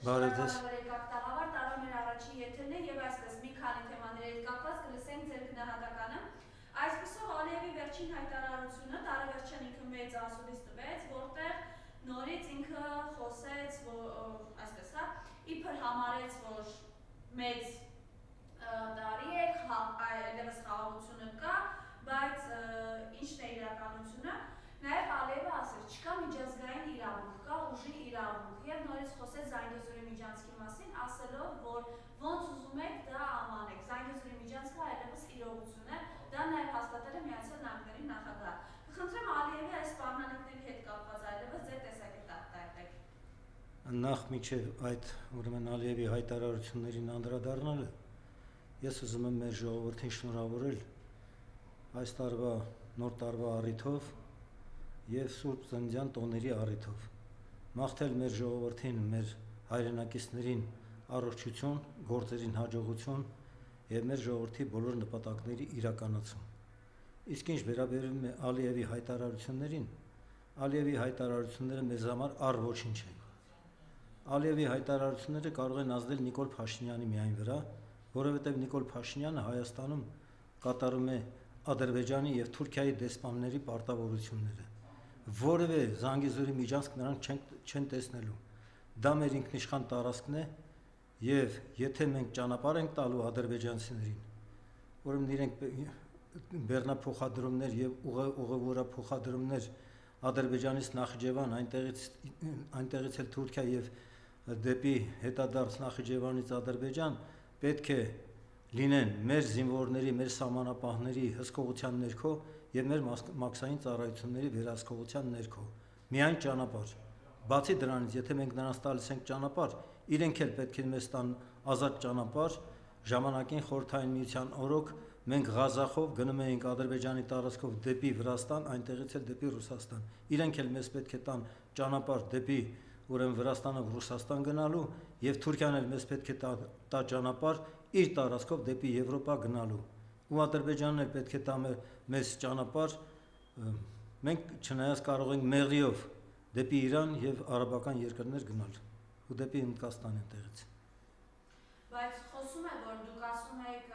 Բարեձեզ։ Տաղավար տարում էր առաջին եթերն է եւ այսպես մի քանի թեմաների հետ կապված կլսենք ձեր գնահատականը։ Այսպիսով Ալիևի վերջին հայտարարությունը տարեվերջին ինքը մեծ ասուլիս տվեց, որտեղ նորից ինքը խոսեց, այսպես հա, իբր համարեց, որ մեծ տարի է, այլևս խաղաղությունը կա, բայց ինչն է իրականությունը։ Նաև Ալիևը ասել, չկա միջազգային իրավունք, կա ուժի իրավունք եւ նորից խոսեց Զանգեզուրի միջանցքի մասին, ասելով, որ ոնց ուզում եք դա ամանեք։ Զանգեզուրի միջանցքը այլևս իրողություն է, դա նաև հաստատել է Միացյալ Նահանգների նախագահը։ Կխնդրեմ Ալիևի այս պարմանանքների հետ կապված այլևս ձեր տեսակետը արտահայտեք։ Նախ միջև այդ ուրեմն Ալիևի հայտարարություններին անդրադառնալը, ես ուզում եմ մեր ժողովրդին շնորհավորել այս տարվա նոր տարվա առիթով եւ Սուրբ Ծննդյան տոների առիթով, մաղթել մեր ժողովրդին, մեր հայրենակիցներին առողջություն, գործերին հաջողություն եւ մեր ժողովրդի բոլոր նպատակների իրականացում։ Իսկ ինչ վերաբերում է Ալիևի հայտարարություններին, Ալիևի հայտարարությունները մեզ համար առ ոչինչ են։ Ալիևի հայտարարությունները կարող են ազդել Նիկոլ Փաշինյանի միայն վրա, որովհետեւ Նիկոլ Փաշինյանը Հայաստանում կատարում է Ադրբեջանի եւ Թուրքիայի դեսպանների պարտավորությունները։ Որևէ Զանգեզուրի միջանցք նրանք չեն տեսնելու։ Դա մեր ինքնիշխան տարածքն է եւ եթե մենք ճանապարհ ենք տալու ադրբեջանցիներին, ուրեմն իրենք բեռնափոխադրումներ եւ ուղևորափոխադրումներ Ադրբեջանից Նախիջևան, այնտեղից էլ Թուրքիա եւ դեպի հետադարձ Նախիջևանից Ադրբեջան պետք է լինեն մեր զինվորների, մեր սահմանապահների հսկողության ներքո եւ մեր մաքսային ծառայությունների վերահսկողության ներքո։ Միայն ճանապարհ։ Բացի դրանից, եթե մենք նրանց տալիս ենք ճանապարհ, իրենք էլ պետք է մեզ տան ազատ ճանապարհ, ժամանակին Խորհրդային Միության օրոք մենք Ղազախով գնում էինք Ադրբեջանի տարածքով դեպի Վրաստան, այնտեղից էլ դեպի Ռուսաստան։ Իրենք էլ մեզ պետք է տան ճանապարհ դեպի ուրեմն Վրաստանով Ռուսաստան գնալու եւ Թուրքիան էլ մեզ պետք է տա ճանապարհ իր տարածքով դեպի Եվրոպա գնալու։ Ու Ադրբեջանն էլ պետք է տա մեզ ճանապարհ, մենք չնայած կարող ենք մեղրիով դեպի Իրան եւ արաբական երկրներ գնալ ու դեպի Հնդկաստան այնտեղից։ Բայց խոսում է, որ դուք ասում եք,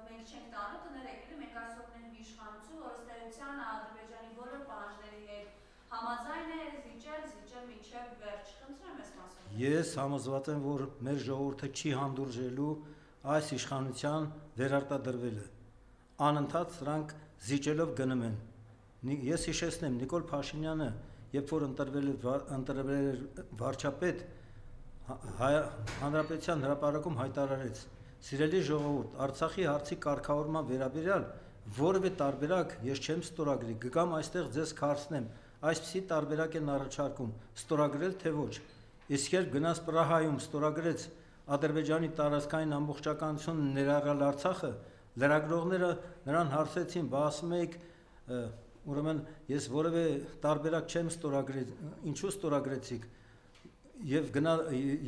մենք չենք տանում տներեք, մենք ասում ենք մի իշխանություն, որ ըստ էության Ադրբեջանի բոլոր պահանջների հետ համաձայն է զիջել մինչև վերջ։ Խնդրեմ այս մասով։ Ես համոզված եմ, որ մեր ժողովուրդը չի հանդուրժելու այս իշխանության վերարտադրվելը։ Անընդհատ սրանք զիջելով գնում են։ Ես հիշեցնեմ, Նիկոլ Փաշինյանը, երբ որ ընտրվել էր վարչապետ, Հանրապետության հրապարակում հայտարարեց. «Սիրելի ժողովուրդ, Արցախի հարցի կարգավորման վերաբերյալ որևէ տարբերակ ես չեմ ստորագրի, կգամ այստեղ ձեզ քարցնեմ, այսպիսի տարբերակ են առաջարկում, ստորագրել թե ոչ»։ Իսկ երբ գնաց Պրահայում ստորագրեց Ադրբեջանի տարածքային ամբողջականությունը ներառյալ Արցախը, լրագրողները նրան հարցրեցին, բա ասում եք, ուրեմն ես որևէ տարբերակ չեմ ստորագրել, ինչու ստորագրեցիք։ Եվ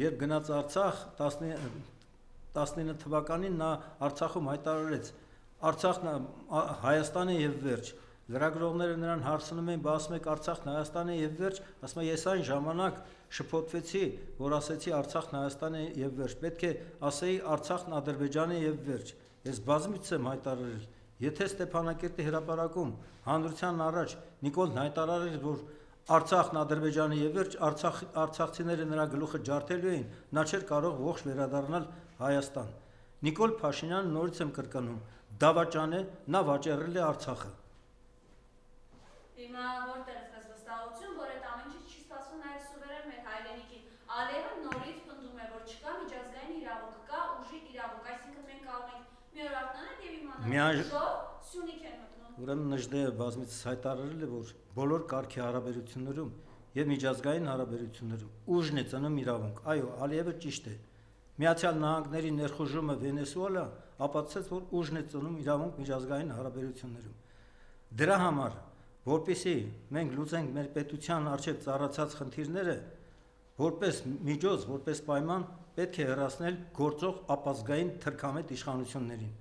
երբ գնաց Արցախ 19 թվականին նա Արցախում հայտարարեց. Արցախն Հայաստան է եւ վերջ։ Լրագրողները նրան հարցնում էին, բա ասում եք Արցախն Հայաստան է եւ վերջ, ասում է ես այն ժամանակ շփոթվեցի, որ ասեցի Արցախն Հայաստան է եւ վերջ, պետք է ասեի Արցախն Ադրբեջան է եւ վերջ։ Ես բազմիցս եմ հայտարարել, եթե Ստեփանակերտի հրապարակում հանրության առաջ Նիկոլն հայտարարել, որ Արցախն Ադրբեջանի եւ վերջ, արցախցիները նրա գլուխը ջարդելու էին, նա չէր կարող ողջ վերադառնալ Հայաստան։ Նիկոլ Փաշինյանը նորից եմ կրկնում, դավաճան է, նա վաճառել է Արցախը։ Հիմա որտեղ է վստահություն, որ այդ ամեն ինչ չի ստացվում նաեւ սուվերեն մեր հայրենիքին։ Ալիևը նորից պնդում է, որ չկա միջազգային իրավունք, կա ուժի իրավունք, այսինքն մենք կարող ենք մի օր արտանալ եւ իմանալ, որ Սյունիք են մտնում։ Ուրեմն Նժդեհը բազմիցս հայտարարել է, որ բոլոր կարգի հարաբերություններում եւ միջազգային հարաբերություններում ուժն է ծնում իրավունք։ Այո, Ալիևը ճիշտ է։ Միացյալ Նահանգների ներխուժումը Վենեսուելա ապացուցեց, որ ուժն է ծնում իրավունք միջազգային հարաբերություններում։ Դրա համար, որպեսզի մենք լուծենք մեր պետության առջև ծառացած խնդիրները, որպես միջոց, որպես պայման պետք է հեռացնել գործող ապազգային թրքամետ իշխանություններին։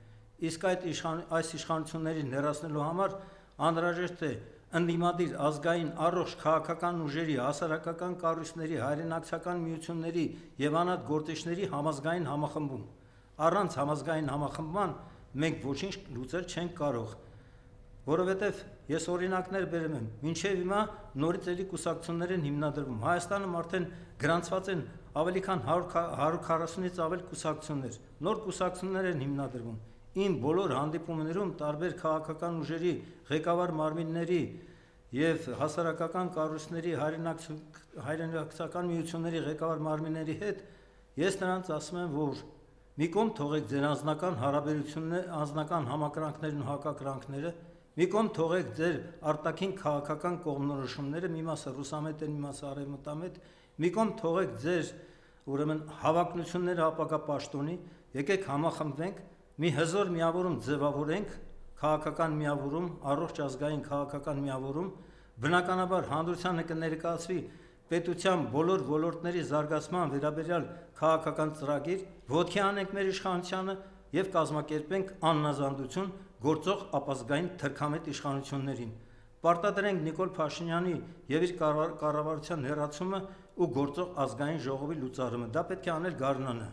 Իսկ այս իշխանություններին հեռացնելու համար անհրաժեշտ է ընդդիմադիր ազգային առողջ քաղաքական ուժերի, հասարակական կառույցների, հայրենակցական միությունների եւ անհատ գործիչների համազգային համախմբում։ Առանց համազգային համախմբման մենք ոչինչ լուծել չենք կարող, որովհետեւ ես օրինակներ բերեմ եմ, մինչեւ հիմա նորից էլի կուսակցություններ են հիմնադրվում։ Հայաստանում արդեն գրանցված են ավելի քան 140-ից ավել կուսակցություններ, նոր կուսակցություններ են հիմնադրվում։ Իմ բոլոր հանդիպումներում տարբեր քաղաքական ուժերի, ղեկավար մարմինների եւ հասարակական կառույցների, հայրենակցական միությունների ղեկավար մարմինների հետ ես նրանց ասում եմ, որ մի կողմ թողեք ձեր անձնական հարաբերությունները, անձնական համակրանքներն ու հակակրանքները, մի կողմ թողեք ձեր արտաքին քաղաքական կողմնորոշումները, մի մասը ռուսամետ են, մի մասը արևմտամետ, մի կողմ թողեք ձեր ուրեմն հավակնությունները ապագա պաշտոնի, եկեք համախմբվենք, մի հզոր միավորում ձևավորենք, քաղաքական միավորում, առողջ ազգային քաղաքական միավորում, բնականաբար հանրությանը կներկայացվի պետության բոլոր ոլորտների զարգացման վերաբերյալ քաղաքական ծրագիր, ոտքի անենք մեր իշխանությանը եւ կազմակերպենք աննազանդություն գործող ապազգային թրքամետ իշխանություններին։ Պարտադրենք Նիկոլ Փաշինյանի եւ իր կառավարության հերացումը ու գործող ազգային ժողովի լուծարումը։ Դա պետք է անել գարնանը։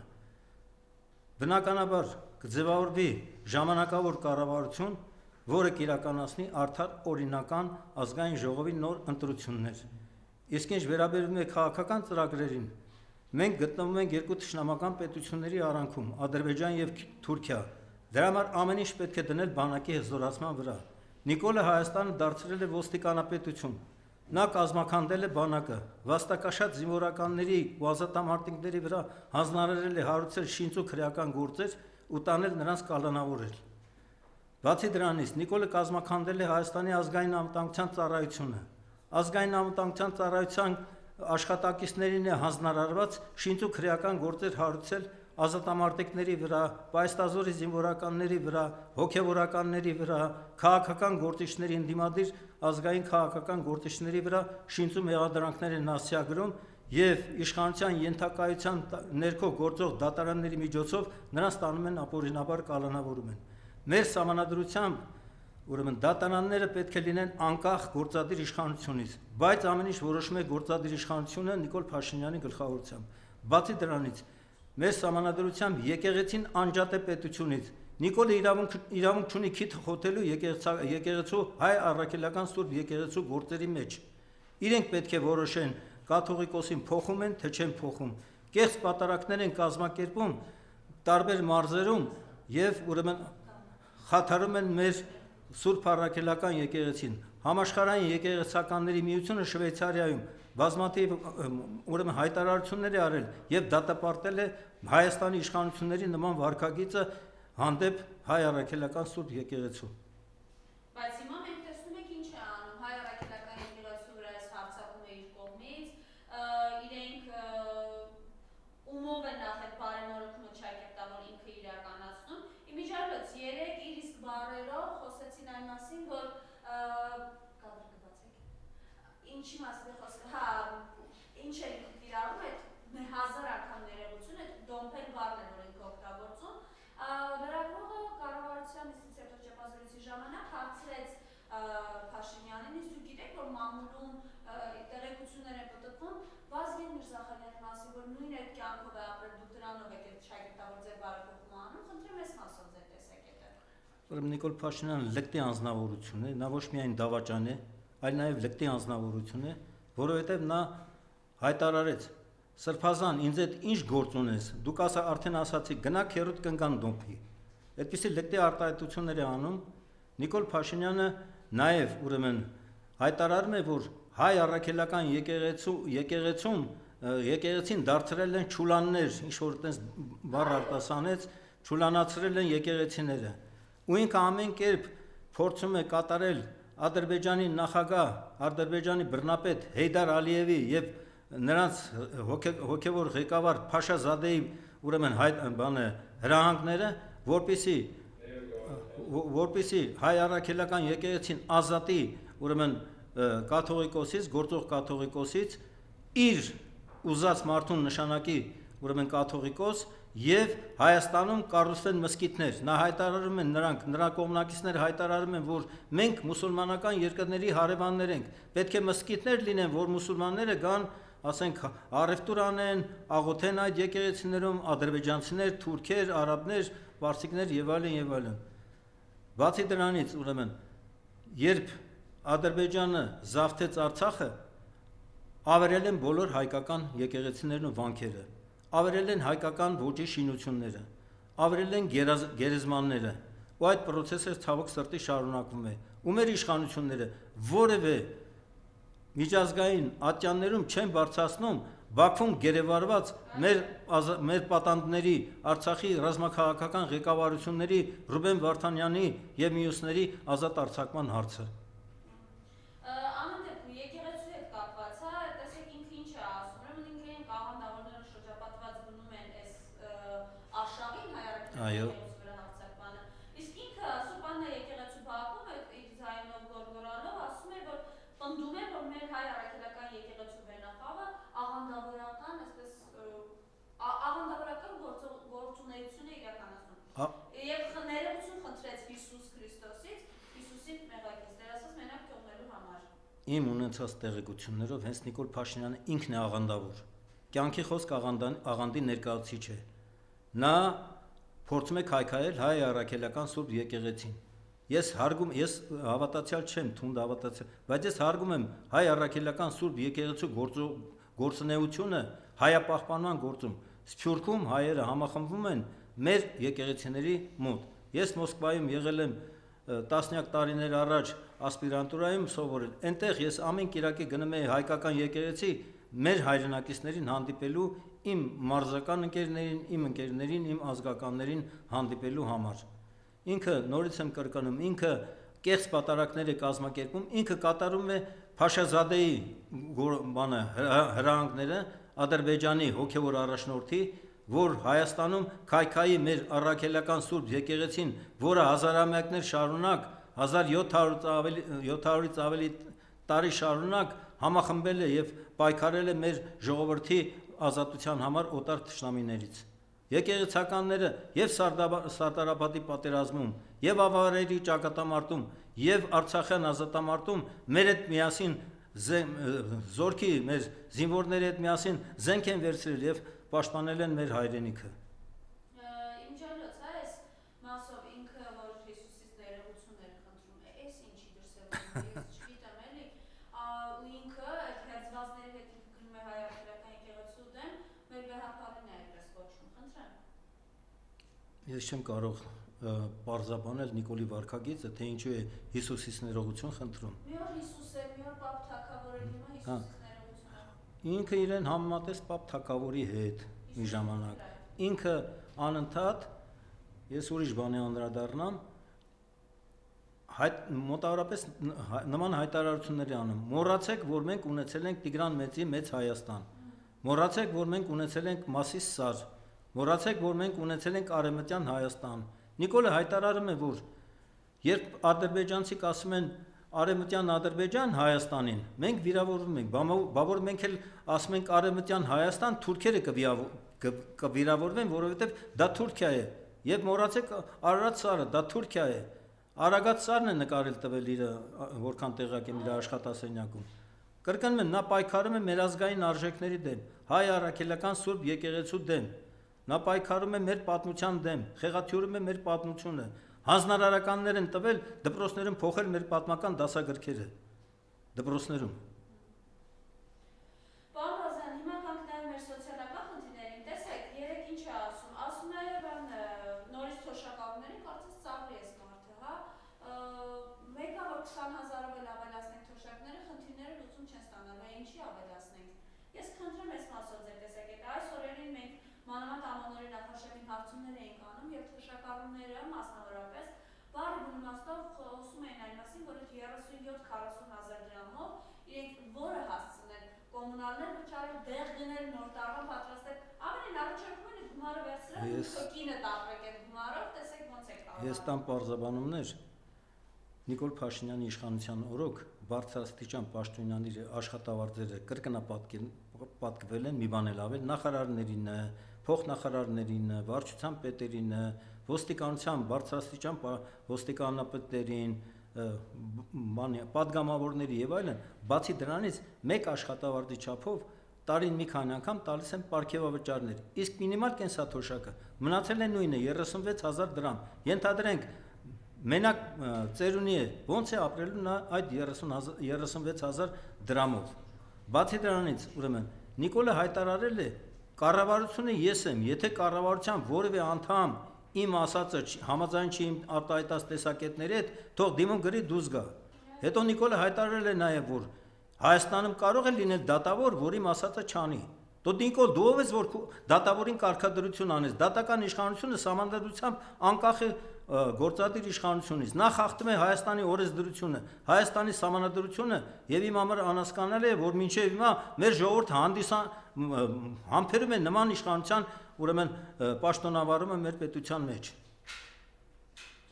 Բնականաբար կձևավորվի ժամանակավոր կառավարություն, որը կիրականացնի արդար օրինական ազգային ժողովի նոր ընտրություններ։ Իսկ ինչ վերաբերում է քաղաքական ծրագրերին, մենք գտնվում ենք երկու թշնամական պետությունների արանքում, Ադրբեջան եւ Թուրքիա։ Դրա համար ամեն ինչ պետք է դնել բանակի հզորացման վրա։ Նիկոլը Հայաստանը դարձրել է ոստիկանապետություն։ Նա կազմակերպել է բանակը, վաստակաշատ զինվորականների ու ազատամարտիկների վրա հանձնարարել է հարուցել շինծու քրեական գործեր ու տանել նրանց կալանավորել։ Բացի դրանից, Նիկոլը կազմակերպել է Հայաստանի ազգային անվտանգության ծառայությունը։ Ազգային անվտանգության ծառայության աշխատակիցներին է հանձնարարված շինծու քրեական գործեր հարուցել ազատամարտիկների վրա, պայստազորի զինվորականների վրա, հոգևորականների վրա, քաղաքական գործիչների ընդդիմադիր ազգային քաղաքական գործիչների վրա շինծու մեղադրանքներ են ասիագրում եւ իշխանության ենթակայության ներքո գործող դատարանների միջոցով նրանց տանում են ապօրինաբար կալանավորում են։ Մեր սահմանադրությամբ ուրեմն դատարանները պետք է լինեն անկախ գործադիր իշխանությունից, բայց ամեն ինչ որոշում է գործադիր իշխանությունը Նիկոլ Փաշինյանի գլխավորությամբ։ Բացի դրանից, մեր սահմանադրությամբ եկեղեցին անջատ է պետությունից։ Նիկոլը իրավունք չունի քիթ խոթելու եկեղեցու հայ առաքելական սուրբ եկեղեցու գործերի մեջ։ Իրենք պետք է որոշեն կաթողիկոսին փոխում են, թե չեն փոխում։ Կեղծ պատարակներ են կազմակերպում տարբեր մարզերում եւ ուրեմն խաթարում են մեր Սուրբ առաքելական եկեղեցին։ Համաշխարհային եկեղեցականների միությունը Շվեյցարիայում բազմաթիվ ուրեմն հայտարարություններ է արել եւ դատապարտել է Հայաստանի իշխանությունների նման վարքագիծը հանդեպ հայ առաքելական Սուրբ եկեղեցու։ Բայց հիմա մենք տեսնում ենք ինչ է անում հայ առաքելական եկեղեցու վրա այս հարձակումը իր կողմից, իրենք ումով են նախ այդ բարենորոգումը չակերտավոր ինքը իրականացնում։ Իմիջիայլոց 3 իր իսկ բառերով խոսեցին այն մասին, որ ինչի մասին խոսքը, ինչ է իրարում այդ 1000 անգամ ներողություն, այդ դոմփել բառն է, որ ինքը օգտագործում, լրագրողը կառավարության ինստիտուտի ճեպազրույցի ժամանակ հարցրեց Փաշինյանին, իսկ դուք գիտեք, որ մամուլում տեղեկություններ են պտտվում Վազգեն Միրզախանյանի մասին, որ նույն այդ կյանքով է ապրել, դուք դրանով եք շագիրտավոր ձեր բարեփոխումը անում, խնդրեմ ես մասով ձեր տեսակետը։ Ուրեմն Նիկոլ Փաշինյանը լկտի անձնավորություն է, նա ոչ միայն դավաճան է, այլ նաև լկտի անձնավորություն է, որովհետև նա հայտարարեց. Սրբազան, ինձ այդ ինչ գործ ունես, դուք արդեն ասացիք, գնա քերուդ կնկան դոմփի։ Այդպիսի լկտի արտահայտություններ է անում։ Նիկոլ Փաշինյանը նաև ուրեմն հայտարարում է, որ հայ առաքելական եկեղեցին դարձրել են չուլաններ, ինչ որ այդպես բառ արտասանեց, չուլանացրել են եկեղեցիները։ Ու ինքը ամեն կերպ փորձում է կատարել Ադրբեջանի նախագահ, Ադրբեջանի բռնապետ Հեյդար Ալիևի եւ նրանց հոգևոր ղեկավար Փաշազադեի ուրեմն հրահանգները, որպեսի հայ առաքելական եկեղեցին ազատի ուրեմն կաթողիկոսից, գործող կաթողիկոսից իր ուզած մարդուն նշանակի ուրեմն կաթողիկոս եւ Հայաստանում կառուցվեն մզկիթներ։ Նա հայտարարում են նրա կողմնակիցները հայտարարում են, որ մենք մուսուլմանական երկրների հարևաններ ենք։ Պետք է մզկիթներ լինեն, որ մուսուլմանները գան, ասենք, առևտուր անեն, աղոթեն այդ եկեղեցիներում, ադրբեջանցիներ, թուրքեր, արաբներ, պարսիկներ եւ այլն եւ այլն։ Բացի դրանից, ուրեմն, երբ Ադրբեջանը զավթեց Արցախը, ավերել են բոլոր հայկական եկեղեցիներն ու վանքերը, ավերել են հայկական ոճի շինությունները, ավերել են գերեզմանները, ու այդ process-ը ցավոք սրտի շարունակվում է։ Ու մեր իշխանությունները որևէ միջազգային ատյաններում չեն բարձրացնում Բաքվում գերեվարված մեր պատանդների Արցախի ռազմաքաղաքական ղեկավարությունների Ռուբեն Վարդանյանի եւ մյուսների ազատ արձակման հարցը։ Ամեն դեպքում եկեղեցու հետ կապված, հա, տեսեք ինքը ինչ է ասում, ուրեմն ինքը են աղանդավորները շրջապատված գնում են այս արշավին հայ առաքելության վրա հարձակմանը, իսկ ինքը Սուրբ Աննա եկեղեցու Բաքվում իր ձայնով գորգորալով ասում է, որ պնդում է, որ մեր հայ առաքելական եկեղեցու վերնախավը աղանդավորական գործունեություն է իրականացնում։ Եվ ներողություն խնդրեց Հիսուս Քրիստոսից, Հիսուսի մեղակից դերասանս մենակ թողնելու համար։ Իմ ունեցած տեղեկություններով հենց Նիկոլ Փաշինյանը ինքն է աղանդավոր։ Կյանքի խոսք աղանդի ներկայացուցիչ է։ Նա փորձում է քայքայել հայ առաքելական Սուրբ եկեղեցին։ Ես հավատացյալ չեմ, թունդ հավատացյալ, բայց ես հարգում եմ հայ առաքելական Սուրբ եկեղեցու գործունեությունը հայապահպանման գործում։ Սփյուռքում հայերը համախմբվում են մեր եկեղեցիների մոտ։ Ես Մոսկվայում եղել եմ տասնյակ տարիներ առաջ ասպիրանտուրայում սովորել։ Այնտեղ ես ամեն կիրակի գնում էի հայկական եկեղեցի մեր հայրենակիցներին հանդիպելու, իմ մարզական ընկերներին, իմ ընկերներին, իմ ազգականներին հանդիպելու համար։ Ինքը նորից եմ կրկնում, ինքը կեղծ պատարակներ է կազմակերպում, ինքը կատարում է Փաշազադեի հրահանգները Ադրբեջանի հոգևոր առաջնորդի, որ Հայաստանում քայքայի մեր առաքելական Սուրբ եկեղեցին, որը հազարամյակներ շարունակ 1700-ից ավելի տարի շարունակ համախմբել է եւ պայքարել է մեր ժողովրդի ազատության համար օտար թշնամիներից։ Եկեղեցականները եւ Սարդարապետի պատերազմում, եւ ավարերի ճակատամարտում, եւ Արցախյան ազատամարտում մեր հետ միասին զորքի մեր զինվորների հետ միասին զենք են վերցրել եւ պաշտպանել են մեր հայրենիքը։ Իմջալոց, այս մասով ինքը որ Հիսուսից ներողություններ խնդրում է, այս ինչի դրսևորում է, ես չգիտեմ էլի, ու ինքը այդ հերձվածների հետ ինքը գնում է հայ առաքելական եկեղեցու դեմ, մեր գահապարին է այդպես կոչում, խնդրեմ։ Ես չեմ կարող պարզաբանել Նիկոլի վարքագիծը, թե ինչու է Հիսուսից ներողություն խնդրում։ Մի օր Հիսուս է, մի օր Պապ Թագավորը, հիմա Հիսուսից ներողություն։ Ինքը իրեն համեմատեց Պապ Թագավորի հետ մի ժամանակ։ Ինքը անընդհատ, ես ուրիշ բանի անդրադառնամ, մոտավորապես նման հայտարարությունների անում։ Մոռացեք, որ մենք ունեցել ենք Տիգրան Մեծի մեծ Հայաստան։ Մոռացեք, որ մենք ունեցել ենք Մասիս Սար։ Մոռացեք, որ մենք ունեցել ենք Արևմտյան Հայաստան։ Նիկոլը հայտարարում է, որ երբ ադրբեջանցիք ասում են Արևմտյան Ադրբեջան Հայաստանին, մենք վիրավորվում ենք, բա որ մենք էլ ասում ենք Արևմտյան Հայաստան, թուրքերը կվիրավորվեն, որովհետև դա Թուրքիա է։ Եվ մոռացեք Արարատ Սարը, դա Թուրքիա է։ Արագած Սարն է նկարել տվել իր որքան տեղակ է իր աշխատասենյակում։ Կրկնում եմ, նա պայքարում է մեր ազգային արժեքների դեմ, հայ առաքելական Սուրբ եկեղեցու դեմ։ Նա պայքարում է մեր պատմության դեմ, խեղաթյուրում է մեր պատմությունը։ Հանձնարարականներ են տվել դպրոցներում փոխել մեր պատմական դասագրքերը։ Դպրոցներում։ Պարոն Բազյան, հիմա կանք նաև մեր սոցիալական խնդիրներին, տեսեք, երեք ինչ է ասում է նորից թոշակավորներին, կարծես ծաղրի ես մարդը, հա, մեկը որ 20,000-ով էլ ավելացնենք թոշակները, խնդիրները լուծում չեն ստանալու, ինչի ավելացնենք։ Ես խնդրեմ այս մասով ձեր տեսակետը, այս օրերին մենք մանավանդ ամանորի նախաշեմին հարցումներ էինք անում եւ թոշակառուները մասնավորապես բարի իմաստով խոսում էին այն մասին, որ 37-40,000 դրամով իրենք որը հասցնել կոմունալներ վճարել, դեղ գնել, նոր տարվա պատրաստել, ամենին առաջարկում են գումարը վերցրել, կինը տապրեք այդ գումարով, տեսեք ոնց է կարող։ Ես տամ պարզաբանումներ Նիկոլ Փաշինյանի իշխանության օրոք բարձրաստիճան պաշտոնյաների աշխատավարձերը կրկնապատկվել են մի բան էլ ավել նախարարներին, փոխնախարարներին, վարչության պետերին, ոստիկանության բարձրաստիճան ոստիկանապետերին, պատգամավորների եւ այլն, բացի դրանից մեկ աշխատավարձի չափով տարին մի քանի անգամ տալիս են պարգևավճարներ, իսկ մինիմալ կենսաթոշակը մնացել է նույնը 36,000 դրամ։ Ենթադրենք մենակ ծերունի է, ոնց է ապրելու նա այդ 36,000 դրամով։ Բացի դրանից, ուրեմն Նիկոլը հայտարարել է կառավարությունը ես եմ, եթե կառավարության որևէ անդամ իմ ասածը համաձայն չի իմ արտահայտած տեսակետների հետ, թող դիմում գրի դուրս գա։ Հետո Նիկոլը հայտարարել է նաև, որ Հայաստանում կարող է լինել դատավոր, որ իմ ասածը չանի։ Դու Նիկոլ, դու ով ես, որ դատավորին կարգադրություն անես։ Դատական իշխանությունը սահմանադրությամբ անկախ է գործադիր իշխանությունից։ Նա խախտում է Հայաստանի օրենսդրությունը, Հայաստանի սահմանադրությունը եւ իմ համար անհասկանալի է, որ մինչեւ հիմա մեր ժողովուրդը համբերում է նման իշխանության, ուրեմն պաշտոնավարումը մեր պետության մեջ։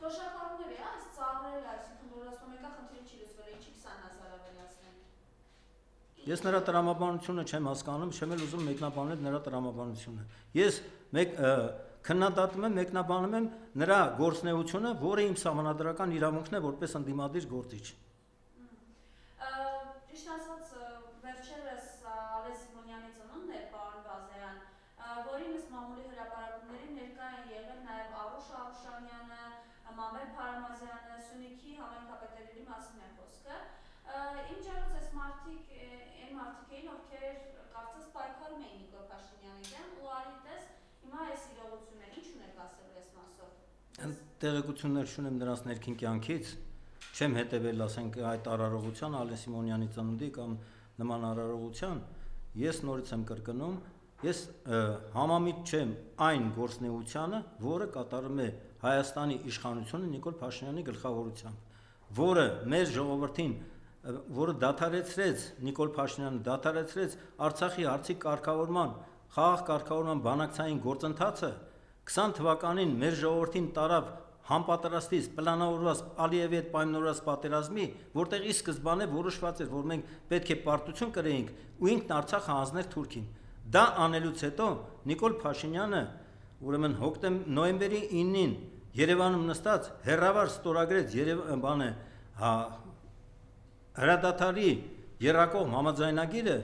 Թոշակառուների այս ծավալը, այսինքն որ ասում եկա խնդիրը չի լուծվել, ինչի 20,000 ավելացնել։ Ես նրա տրամաբանությունը չեմ հասկանում, չեմ էլ ուզում մեկնաբանել նրա տրամաբանությունը։ Ես քննադատում եմ, մեկնաբանում եմ նրա գործունեությունը, որը իմ սահմանադրական իրավունքն է որպես ընդդիմադիր գործիչ։ Ճիշտ ասած, վերջերս Ալես Սիմոնյանի ծնունդն էր, պարոն Բազարյան, որի ըստ մամուլի հրապարակումների ներկա են եղել նաև Արուշ Արուշանյանը, Մամեր Փարամազյանը, Սյունիքի համայնքապետերի մասին է խոսքը։ Ինչ ջանոց այս մարդիկ էին, ովքեր կարծես պայքարում էին Նիկոլ Փաշինյանի դեմ ու արիտես հիմա այս իրողությունը ինչ ունեք ասելու այս մասով։ Տեղեկություններ չունեմ նրանց ներքին կյանքից, չեմ հետևել, ասենք, այդ արարողության, Ալեն Սիմոնյանի ծնունդի կամ նման արարողության, ես նորից եմ կրկնում, ես համամիտ չեմ այն գործունեությանը, որը կատարում է Հայաստանի իշխանությունը Նիկոլ Փաշինյանի գլխավորությամբ, որը մեր ժողովրդին, որը դադարեցրեց Նիկոլ Փաշինյանը, դադարեցրեց Արցախի հարցի կարգավորման, խաղաղ կարգավորման բանակցային գործընթացը 20 թվականին մեր ժողովրդին տարավ համապատրաստից պլանավորված Ալիևի հետ պայմանավորված պատերազմի, որտեղ ի սկզբանե որոշված էր, որ մենք պետք է պարտություն կրեինք ու ինքն Արցախը հանձներ Թուրքին։ Դա անելուց հետո Նիկոլ Փաշինյանը, ուրեմն նոյեմբերի 9-ին Երևանում նստած հերավար ստորագրեց հրադադարի եռակողմ համաձայնագիրը,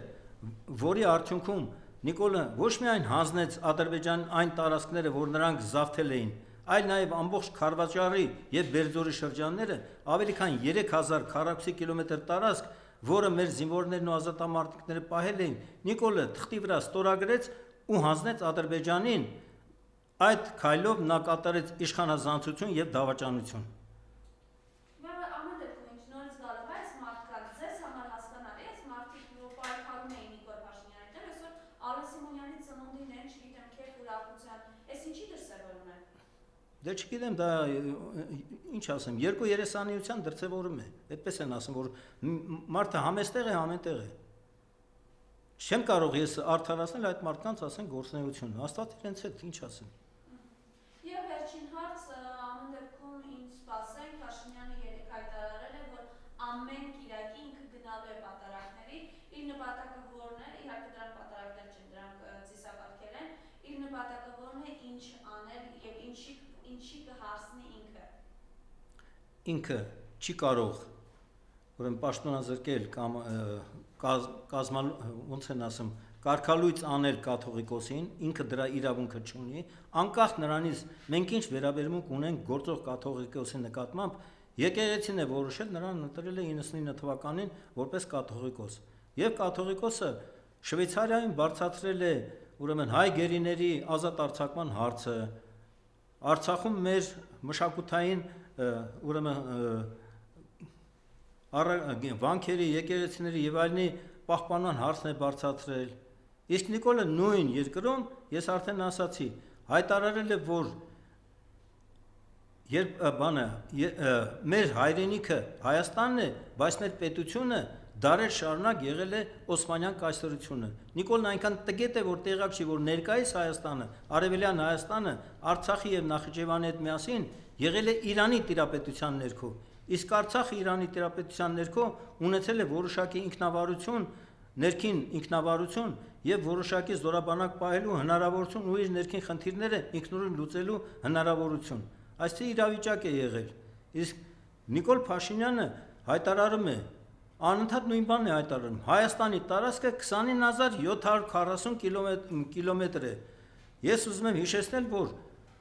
որի արդյունքում Նիկոլը ոչ միայն հանձնեց Ադրբեջան այն տարածքները, որ նրանք զավթել էին, այլ նաև ամբողջ Քարվաճարի եւ Բերձորի շրջանները, ավելի քան 3000 քառակուսի կիլոմետր տարածք, որը մեր զինվորներն ու ազատամարտիկները պահել էին, Նիկոլը թղթի վրա ստորագրեց ու հանձնեց Ադրբեջանին։ Այդ քայլով նա կատարեց իշխանազանցություն եւ դավաճանություն։ Դե չգիտեմ, դա ինչ ասեմ, երկու երեսանիության դրսևորում է, այդպես են ասում, որ մարդը համեստեղ է, ամենտեղ է։ Չեմ կարող ես արդարացնել այդ մարդկանց, ասենք, գործունեությունը, Աստված իրենց հետ, ինչ ասեմ։ Եվ վերջին հարց, ամեն դեպքում ինչ սպասենք, Փաշինյանը երեք հայտարարել է, որ ամեն կիրակի ինքը գնալու է պատարակների, իր նպատակը որն է, իհարկե դրանք պատարակներ չեն, դրանք ծիսակարգել են, իր նպատակը որն է, ինչ անել եւ ինչի կհասնի ինքը։ Ինքը չի կարող, ուրեմն պաշտոնազրկել կամ ոնց են ասում, կարգալույծ անել կաթողիկոսին, ինքը դրա իրավունքը չունի, անկախ նրանից մենք ինչ վերաբերմունք ունենք գործող կաթողիկոսի նկատմամբ, եկեղեցին է որոշել նրան ընտրել է 99 թվականին որպես կաթողիկոս։ Եվ կաթողիկոսը Շվեյցարիայում բարձրացրել է ուրեմն հայ գերիների ազատ արձակման հարցը, Արցախում մեր մշակութային ուրեմն վանքերի, եկեղեցիների եւ այլնի պահպանման հարցն է բարձրացրել։ Իսկ Նիկոլը նույն երկրում, ես արդեն ասացի, հայտարարել է, որ մեր հայրենիքը Հայաստանն է, բայց մեր պետությունը դարեր շարունակ եղել է Օսմանյան կայսրությունը։ Նիկոլն այնքան տգետ է, որ տեղակ չի, որ ներկայիս Հայաստանը, Արևելյան Հայաստանը, Արցախի եւ Նախիջևանի հետ միասին եղել է Իրանի տիրապետության ներքո։ Իսկ Արցախը Իրանի տիրապետության ներքո ունեցել է որոշակի ինքնավարություն ներքին ինքնավարություն եւ որոշակի զորաբանակ պահելու հնարավորություն ու իր ներքին խնդիրները ինքնուրույն լուծելու հնարավորություն։ Այսպիսի իրավիճակ է եղել։ Իսկ Նիկոլ Փաշինյանը հայտարարում է, անընդհատ նույն բանն է հայտարարում, Հայաստանի տարածքը 29740 կիլոմետր է։ Ես ուզում եմ հիշեցնել, որ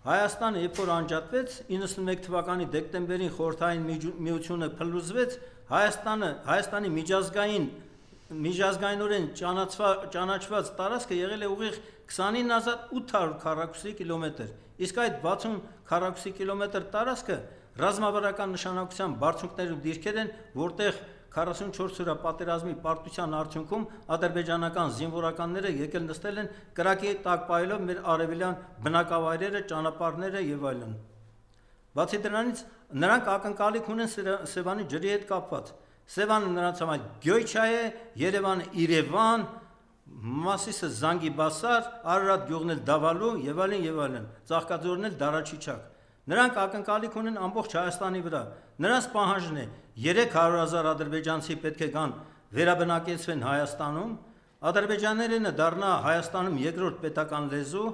Հայաստանը երբ որ անջատվեց 91 թվականի դեկտեմբերին խորհրդային միությունը փլուզվեց, Հայաստանի միջազգայինորեն ճանաչված տարածքը եղել է ուղիղ 29800 քառակուսի կիլոմետր, իսկ այդ 60 քառակուսի կիլոմետր տարածքը ռազմավարական նշանակության բարձունքներու դիրքեր են, որտեղ 44 օրյա պատերազմի պարտության արդյունքում ադրբեջանական զինվորականները եկել նստել են կրակի տակ պահելով մեր արևելյան բնակավայրերը, ճանապարհները եւ այլն։ Բացի դրանից նրանք ակնկալիք ունեն Սևանի ջրի հետ կապված։ Սևանը նրանց համար Գյոյչա է, Երևանը Իրևան, Մասիսը Զանգիբասար, Արարատ գյուղն էլ Դավալու եւ այլն, Ծաղկաձորն էլ Դարաչիչակ։ Նրանք ակնկալիք ունեն ամբողջ Հայաստանի վրա։ Նրանց պահանջն է 300,000 ադրբեջանցի պետք է գան վերաբնակեցվեն Հայաստանում, ադրբեջաներենը դառնա Հայաստանում երկրորդ պետական լեզու,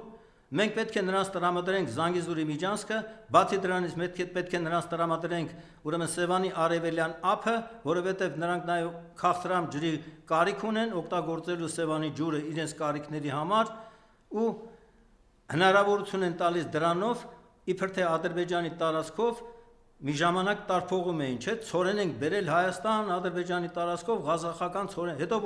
մենք պետք է նրանց տրամադրենք Զանգեզուրի միջանցքը, բացի դրանից պետք է նրանց տրամադրենք ուրեմն Սևանի արևելյան ափը, որովհետև նրանք նաև քաղցրամ ջրի կարիք ունեն օգտագործելու Սևանի ջուրը իրենց կարիքների համար ու հնարավորություն են տալիս դրանով իբր թե Ադրբեջանի տարածքով մի ժամանակ տարփողում էին, չէ՞, ցորեն ենք բերել Հայաստան, Ադրբեջանի տարածքով ղազախական ցորեն, հետո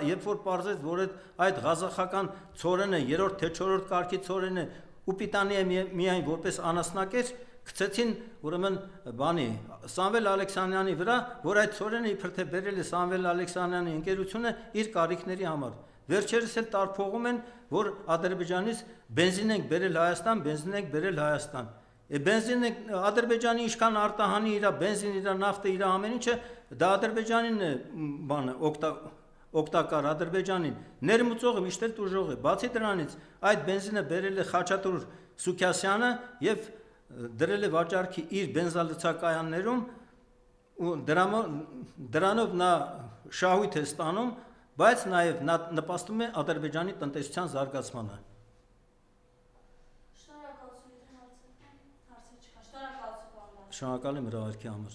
երբ որ պարզեց, որ այդ ղազախական ցորենը երրորդ թե չորրորդ կարգի ցորեն է ու պիտանի է միայն որպես անասնակեր, գցեցին ուրեմն բանի Սամվել Ալեքսանյանի վրա, որ այդ ցորենը իբր թե բերել է Սամվել Ալեքսանյանի ընկերությունը իր կարիքների համար։ Վերջերս էլ տարփողում են, որ Ադրբեջանից բենզին ենք բերել Հայաստան, բենզին ենք բերել Հայաստան։ Բենզինը Ադրբեջանի ինչքան արտահանի իր բենզին, իր նավթը, իր ամեն ինչը, դա Ադրբեջանին է բանը օգտակար Ադրբեջանին, ներմուծողը միշտ էլ տուժող է։ Բացի դրանից այդ բենզինը բերել է Խաչատուր Սուքյասյանը եւ դրել է վաճառքի իր բենզալցակայաններում ու դրանով նա շահույթ է ստանում, բայց նաեւ նա նպաստում է Ադրբեջանի տնտեսության զարգացմանը։ Շնորհակալ եմ հրավերքի համար։